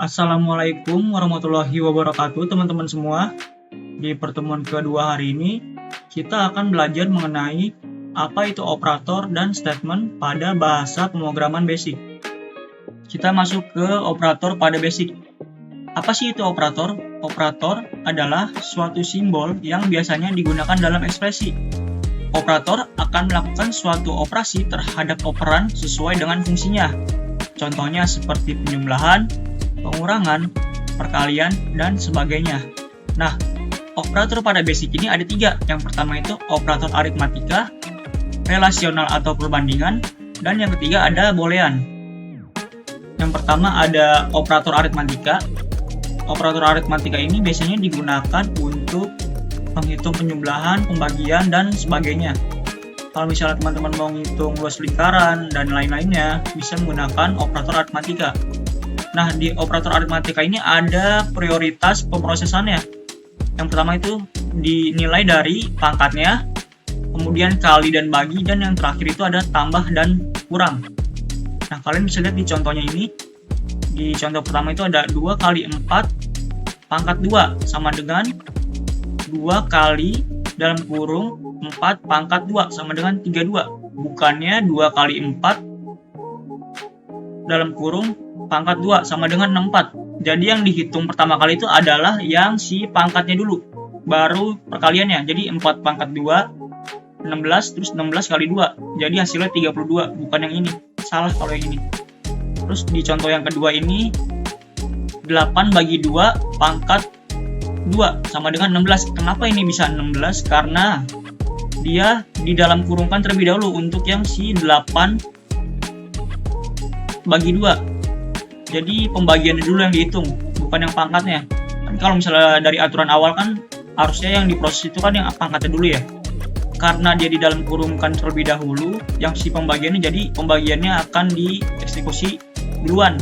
Assalamualaikum warahmatullahi wabarakatuh teman-teman semua. Di pertemuan kedua hari ini, kita akan belajar mengenai apa itu operator dan statement pada bahasa pemrograman basic. Kita masuk ke operator pada basic. Apa sih itu operator? Operator adalah suatu simbol yang biasanya digunakan dalam ekspresi. Operator akan melakukan suatu operasi terhadap operan sesuai dengan fungsinya. Contohnya seperti penjumlahan, pengurangan, perkalian, dan sebagainya. Nah, operator pada basic ini ada 3. Yang pertama itu operator aritmatika, relasional atau perbandingan, dan yang ketiga ada boolean. Yang pertama ada operator aritmatika. Operator aritmatika ini biasanya digunakan untuk menghitung penjumlahan, pembagian, dan sebagainya. Kalau misalnya teman-teman mau menghitung luas lingkaran dan lain-lainnya, bisa menggunakan operator aritmatika. Nah, di operator aritmatika ini ada prioritas pemrosesannya. Yang pertama itu dinilai dari pangkatnya, kemudian kali dan bagi, dan yang terakhir itu ada tambah dan kurang. Nah, kalian bisa lihat di contohnya ini. Di contoh pertama itu ada 2 kali 4 pangkat 2 sama dengan 2 kali dalam kurung 4 pangkat 2 sama dengan 32. Bukannya 2 kali 4 dalam kurung pangkat 2 sama dengan 64. Jadi yang dihitung pertama kali itu adalah yang si pangkatnya dulu, baru perkaliannya. Jadi 4 pangkat 2, 16, terus 16 kali 2. Jadi hasilnya 32, bukan yang ini. Salah kalau yang ini. Terus di contoh yang kedua ini, 8 bagi 2 pangkat 2 sama dengan 16. Kenapa ini bisa 16? Karena dia di dalam kurungkan terlebih dahulu untuk yang si 8 bagi 2. Jadi pembagiannya dulu yang dihitung, bukan yang pangkatnya. Kan kalau misalnya dari aturan awal kan harusnya yang diproses itu kan yang pangkatnya dulu ya. Karena dia di dalam kurungkan terlebih dahulu, yang si pembagiannya, jadi pembagiannya akan dieksekusi duluan.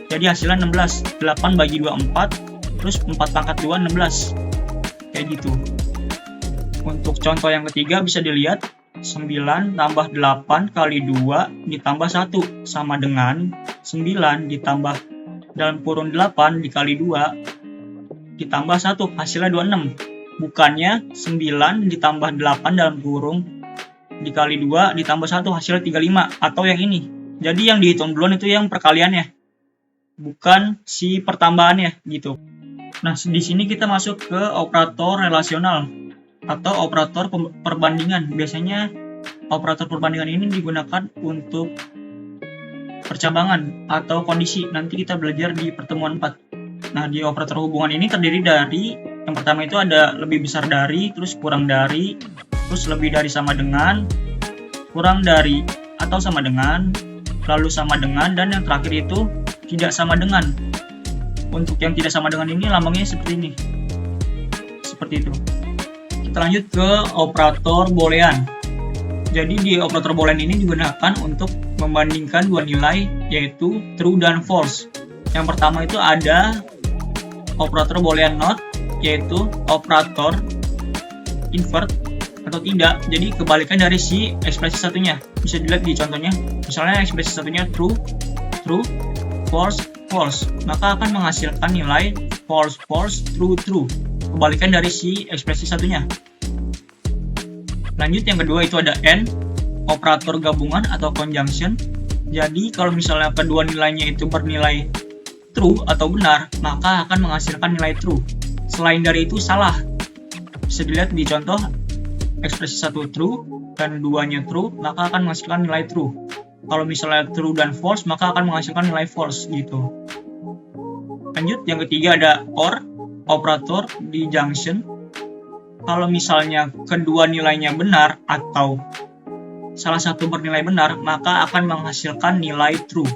Jadi hasilnya 16. 8 bagi 2 4, terus 4 pangkat 2 16. Kayak gitu. Untuk contoh yang ketiga bisa dilihat 9 tambah 8 kali 2 ditambah 1 sama dengan 9 ditambah dalam kurung 8 dikali 2 ditambah 1, hasilnya 26. Bukannya 9 ditambah 8 dalam kurung dikali 2 ditambah 1, hasilnya 35, atau yang ini. Jadi yang dihitung duluan itu yang perkaliannya, bukan si pertambahannya gitu. Nah, di sini kita masuk ke operator relasional atau operator perbandingan. Biasanya operator perbandingan ini digunakan untuk percabangan atau kondisi. Nanti kita belajar di pertemuan 4. Nah, di operator hubungan ini terdiri dari, yang pertama itu ada lebih besar dari, terus kurang dari, terus lebih dari sama dengan, kurang dari atau sama dengan, lalu sama dengan, dan yang terakhir itu tidak sama dengan. Untuk yang tidak sama dengan ini lambangnya seperti ini. Seperti itu. Kita lanjut ke operator boolean. Jadi di operator boolean ini digunakan untuk membandingkan dua nilai, yaitu true dan false. Yang pertama itu ada operator boolean not, yaitu operator invert atau tidak. Jadi kebalikan dari si ekspresi satunya. Bisa dilihat di contohnya. Misalnya ekspresi satunya true, true, false, false. Maka akan menghasilkan nilai false, false, true, true. Kebalikan dari si ekspresi satunya. Lanjut yang kedua itu ada AND, operator gabungan atau conjunction. Jadi kalau misalnya kedua nilainya itu bernilai true atau benar, maka akan menghasilkan nilai true. Selain dari itu salah. Bisa dilihat di contoh ekspresi satu true dan duanya true, maka akan menghasilkan nilai true. Kalau misalnya true dan false, maka akan menghasilkan nilai false gitu. Lanjut yang ketiga ada OR, operator disjunction. Kalau misalnya kedua nilainya benar atau salah satu bernilai benar, maka akan menghasilkan nilai true.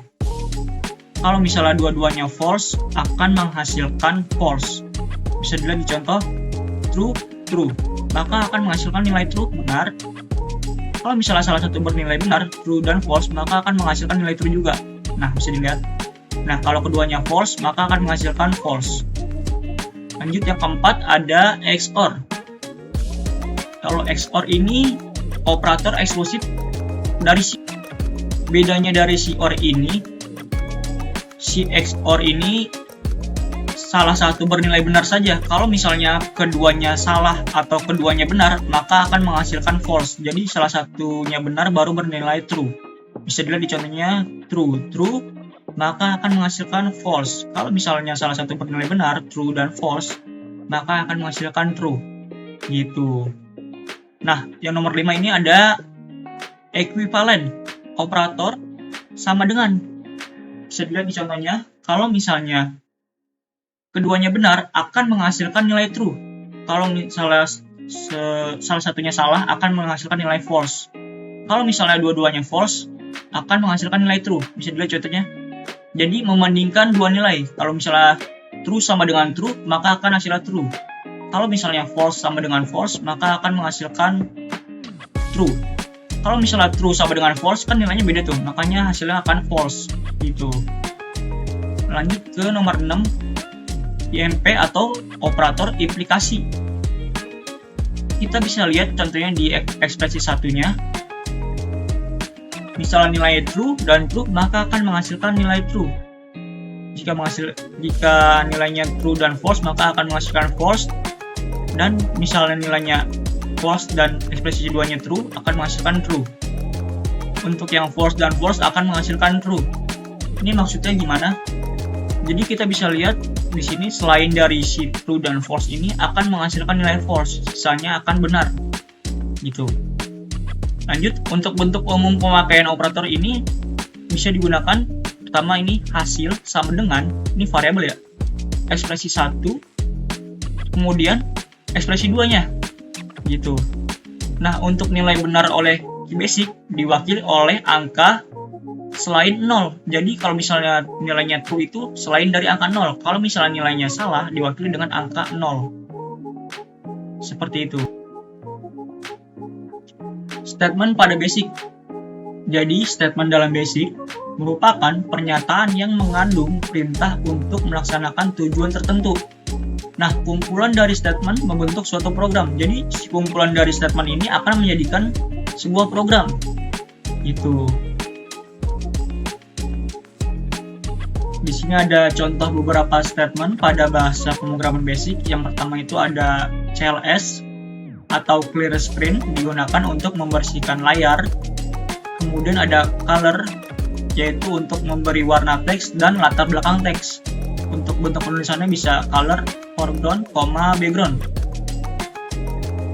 Kalau misalnya dua-duanya false, akan menghasilkan false. Bisa dilihat di contoh true, true, maka akan menghasilkan nilai true, benar. Kalau misalnya salah satu bernilai benar, true dan false, maka akan menghasilkan nilai true juga. Nah, bisa dilihat. Nah, kalau keduanya false, maka akan menghasilkan false. Lanjut yang keempat ada XOR. Kalau XOR ini operator eksklusif dari si. Bedanya dari si OR ini, si XOR ini salah satu bernilai benar saja. Kalau misalnya keduanya salah atau keduanya benar, maka akan menghasilkan false. Jadi salah satunya benar baru bernilai true. Bisa dilihat di contohnya true, maka akan menghasilkan false. Kalau misalnya salah satu bernilai benar, true dan false, maka akan menghasilkan true. Gitu. Nah, yang nomor 5 ini ada equivalent operator sama dengan. Bisa dilihat di contohnya, kalau misalnya keduanya benar akan menghasilkan nilai true. Kalau misalnya salah satunya salah akan menghasilkan nilai false. Kalau misalnya dua-duanya false akan menghasilkan nilai true. Bisa dilihat contohnya. Jadi membandingkan dua nilai. Kalau misalnya true sama dengan true, maka akan hasilnya true. Kalau misalnya false sama dengan false, maka akan menghasilkan true. Kalau misalnya true sama dengan false, kan nilainya beda tuh. Makanya hasilnya akan false. Gitu. Lanjut ke nomor 6. IMP atau operator implikasi. Kita bisa lihat contohnya di ekspresi satunya. Misalnya nilai true dan true, maka akan menghasilkan nilai true. Jika nilainya true dan false, maka akan menghasilkan false. Dan misalnya nilainya false dan ekspresi keduanya true, akan menghasilkan true. Untuk yang false dan false akan menghasilkan true. Ini maksudnya gimana? Jadi kita bisa lihat di sini selain dari si true dan false ini akan menghasilkan nilai false, sisanya akan benar. Gitu. Lanjut, untuk bentuk umum pemakaian operator ini bisa digunakan pertama ini hasil sama dengan, ini variabel ya. Ekspresi 1, kemudian ekspresi 2-nya. Gitu. Nah, untuk nilai benar oleh basic diwakili oleh angka selain 0. Jadi kalau misalnya nilainya true itu selain dari angka 0. Kalau misalnya nilainya salah diwakili dengan angka 0. Seperti itu. Statement pada basic. Jadi statement dalam basic merupakan pernyataan yang mengandung perintah untuk melaksanakan tujuan tertentu. Nah, kumpulan dari statement membentuk suatu program. Jadi kumpulan dari statement ini akan menjadikan sebuah program. Gitu. Di sini ada contoh beberapa statement pada bahasa pemrograman basic. Yang pertama itu ada CLS atau clear screen, digunakan untuk membersihkan layar. Kemudian ada color, yaitu untuk memberi warna teks dan latar belakang teks. Untuk bentuk penulisannya bisa color, foreground, background.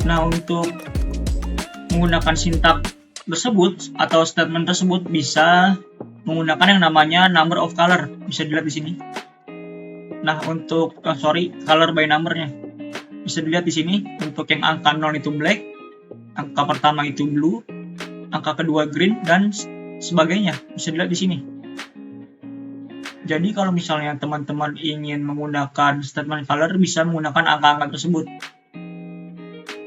Nah, untuk menggunakan sintak tersebut atau statement tersebut bisa menggunakan yang namanya number of color, bisa dilihat di sini. Nah, untuk color by numbernya bisa dilihat di sini. Untuk yang angka 0 itu black, angka pertama itu blue, angka kedua green dan sebagainya. Bisa dilihat di sini. Jadi kalau misalnya teman-teman ingin menggunakan statement color bisa menggunakan angka-angka tersebut.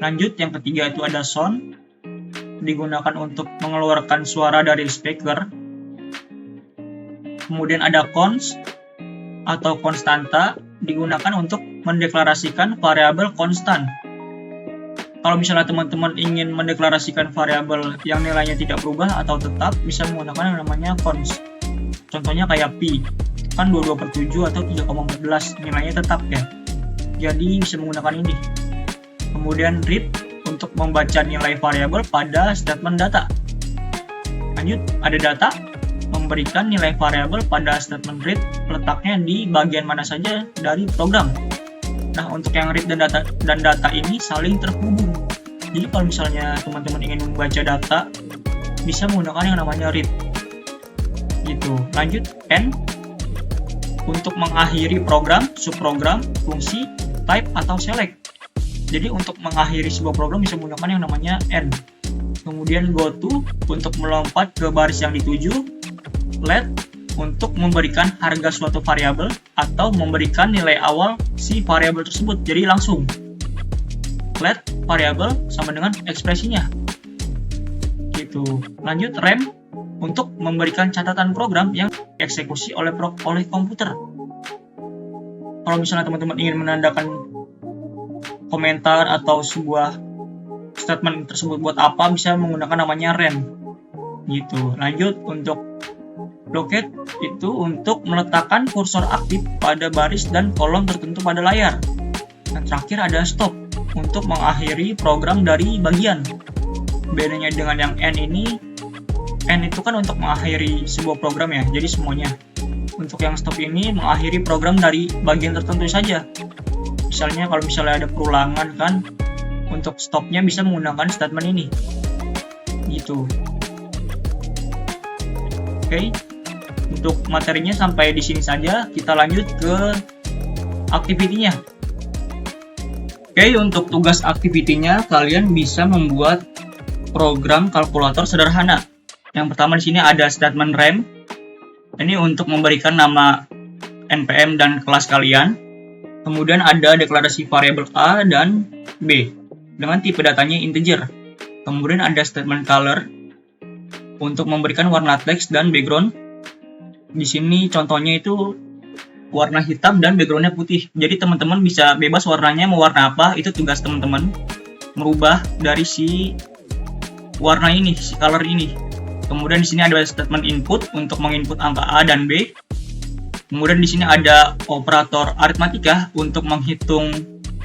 Lanjut, yang ketiga itu ada sound, digunakan untuk mengeluarkan suara dari speaker. Kemudian ada const atau konstanta, digunakan untuk mendeklarasikan variabel konstan. Kalau misalnya teman-teman ingin mendeklarasikan variabel yang nilainya tidak berubah atau tetap, bisa menggunakan yang namanya const. Contohnya kayak pi, kan 22/7 atau 3,14, nilainya tetap ya. Jadi bisa menggunakan ini. Kemudian read untuk membaca nilai variabel pada statement data. Lanjut, ada data, memberikan nilai variabel pada statement read, letaknya di bagian mana saja dari program. Nah, untuk yang read dan data ini saling terhubung. Jadi kalau misalnya teman-teman ingin membaca data, bisa menggunakan yang namanya read. Gitu. Lanjut, end untuk mengakhiri program, subprogram, fungsi, type atau select. Jadi untuk mengakhiri sebuah program bisa menggunakan yang namanya end. Kemudian go to untuk melompat ke baris yang dituju. Let untuk memberikan harga suatu variabel atau memberikan nilai awal si variabel tersebut. Jadi langsung let variabel sama dengan ekspresinya. Gitu. Lanjut, rem untuk memberikan catatan program yang dieksekusi oleh komputer. Kalau misalnya teman-teman ingin menandakan komentar atau sebuah statement tersebut buat apa, bisa menggunakan namanya rem. Gitu. Lanjut, untuk Locate itu untuk meletakkan kursor aktif pada baris dan kolom tertentu pada layar. Dan terakhir ada stop untuk mengakhiri program dari bagian. Bedanya dengan yang N itu kan untuk mengakhiri sebuah program ya, jadi semuanya. Untuk yang stop ini mengakhiri program dari bagian tertentu saja. Misalnya kalau ada perulangan kan, untuk stopnya bisa menggunakan statement ini. Gitu. Oke. Untuk materinya sampai di sini saja, kita lanjut ke activity-nya. Oke, untuk tugas activity-nya kalian bisa membuat program kalkulator sederhana. Yang pertama di sini ada statement rem. Ini untuk memberikan nama npm dan kelas kalian. Kemudian ada deklarasi variabel A dan B dengan tipe datanya integer. Kemudian ada statement color untuk memberikan warna teks dan background. Di sini contohnya itu warna hitam dan backgroundnya putih. Jadi teman-teman bisa bebas warnanya mau warna apa, itu tugas teman-teman merubah dari si warna ini, si color ini. Kemudian di sini ada statement input untuk menginput angka A dan B. Kemudian di sini ada operator aritmatika untuk menghitung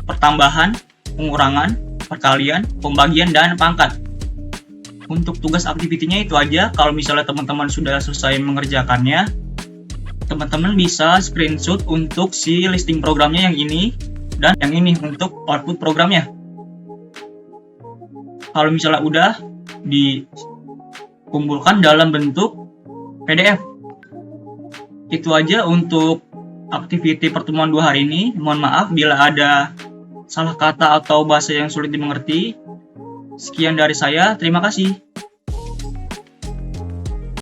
pertambahan, pengurangan, perkalian, pembagian, dan pangkat. Untuk tugas activity-nya itu aja. Kalau misalnya teman-teman sudah selesai mengerjakannya, teman-teman bisa screenshot untuk si listing programnya yang ini dan yang ini untuk output programnya. Kalau misalnya udah dikumpulkan dalam bentuk PDF. Itu aja untuk activity pertemuan 2 hari ini. Mohon maaf bila ada salah kata atau bahasa yang sulit dimengerti. Sekian dari saya, terima kasih.